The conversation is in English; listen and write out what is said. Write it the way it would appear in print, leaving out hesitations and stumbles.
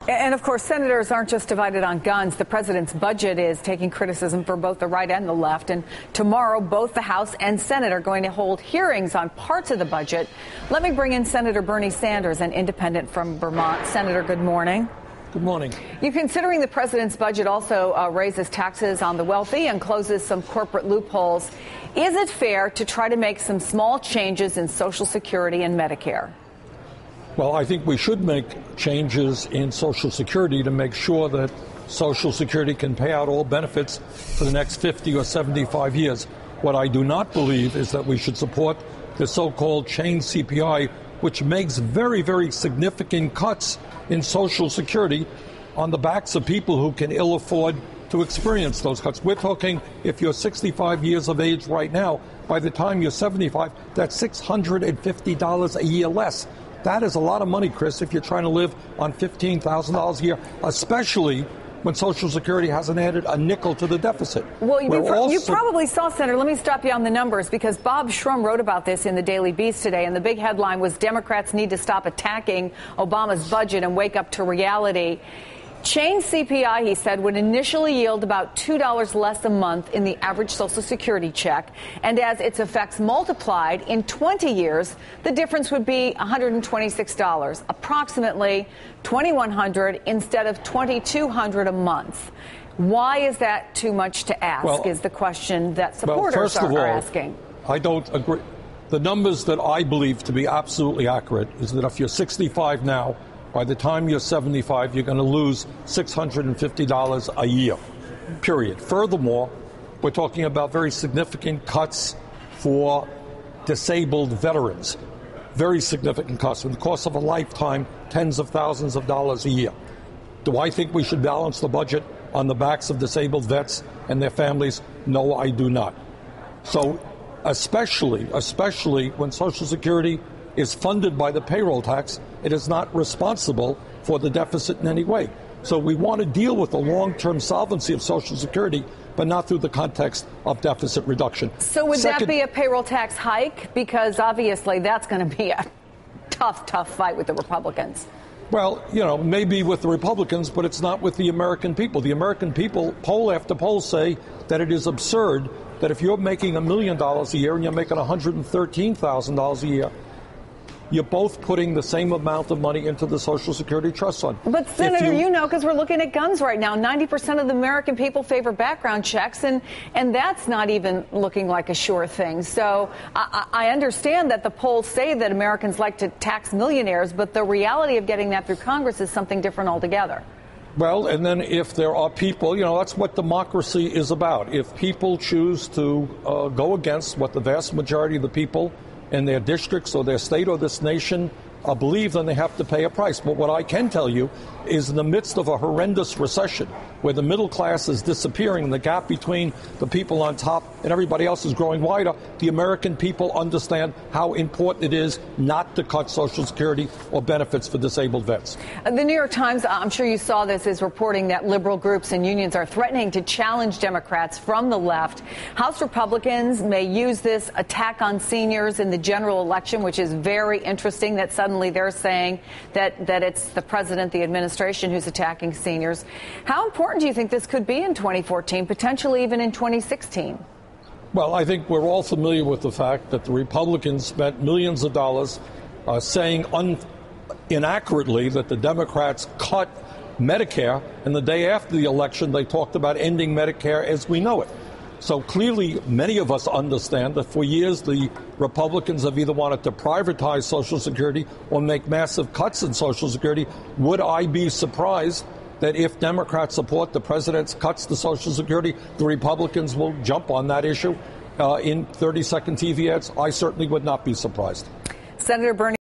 And, of course, senators aren't just divided on guns. The president's budget is taking criticism from both the right and the left. And tomorrow, both the House and Senate are going to hold hearings on parts of the budget. Let me bring in Senator Bernie Sanders, an independent from Vermont. Senator, good morning. Good morning. You're considering the president's budget also raises taxes on the wealthy and closes some corporate loopholes. Is it fair to try to make some small changes in Social Security and Medicare? Well, I think we should make changes in Social Security to make sure that Social Security can pay out all benefits for the next 50 or 75 years. What I do not believe is that we should support the so-called chain CPI, which makes very, very significant cuts in Social Security on the backs of people who can ill afford to experience those cuts. We're talking, if you're 65 years of age right now, by the time you're 75, that's $650 a year less. That is a lot of money, Chris, if you're trying to live on $15,000 a year, especially when Social Security hasn't added a nickel to the deficit. Well, you probably saw, Senator, let me stop you on the numbers, because Bob Shrum wrote about this in the Daily Beast today, and the big headline was Democrats need to stop attacking Obama's budget and wake up to reality. Chain CPI, he said, would initially yield about $2 less a month in the average Social Security check. And as its effects multiplied in 20 years, the difference would be $126, approximately $2,100 instead of $2,200 a month. Why is that too much to ask, is the question that supporters are asking. I don't agree. The numbers that I believe to be absolutely accurate is that if you're 65 now, by the time you're 75, you're going to lose $650 a year, period. Furthermore, we're talking about very significant cuts for disabled veterans, very significant cuts in the course of a lifetime, tens of thousands of dollars a year. Do I think we should balance the budget on the backs of disabled vets and their families? No, I do not. So especially when Social Security is funded by the payroll tax, it is not responsible for the deficit in any way. So we want to deal with the long-term solvency of Social Security, but not through the context of deficit reduction. So would that be a payroll tax hike? Because obviously that's going to be a tough fight with the Republicans. Well, maybe with the Republicans, but it's not with the American people. The American people, poll after poll, say that it is absurd that if you're making $1 million a year and you're making $113,000 a year, you're both putting the same amount of money into the Social Security Trust Fund. But, Senator, because we're looking at guns right now, 90% of the American people favor background checks, and that's not even looking like a sure thing. So I understand that the polls say that Americans like to tax millionaires, but the reality of getting that through Congress is something different altogether. Well, and then if there are people, that's what democracy is about. If people choose to go against what the vast majority of the people in their districts or their state or this nation believe, then they have to pay a price. But what I can tell you is in the midst of a horrendous recession where the middle class is disappearing and the gap between the people on top and everybody else is growing wider, the American people understand how important it is not to cut Social Security or benefits for disabled vets. The New York Times, I'm sure you saw this, is reporting that liberal groups and unions are threatening to challenge Democrats from the left. House Republicans may use this attack on seniors in the general election, which is very interesting that suddenly they're saying that it's the president, the administration, who's attacking seniors. How important do you think this could be in 2014, potentially even in 2016? Well, I think we're all familiar with the fact that the Republicans spent millions of dollars saying inaccurately that the Democrats cut Medicare, and the day after the election they talked about ending Medicare as we know it. So clearly, many of us understand that for years the Republicans have either wanted to privatize Social Security or make massive cuts in Social Security. Would I be surprised that if Democrats support the president's cuts to Social Security, the Republicans will jump on that issue in 30-second TV ads? I certainly would not be surprised. Senator Bernie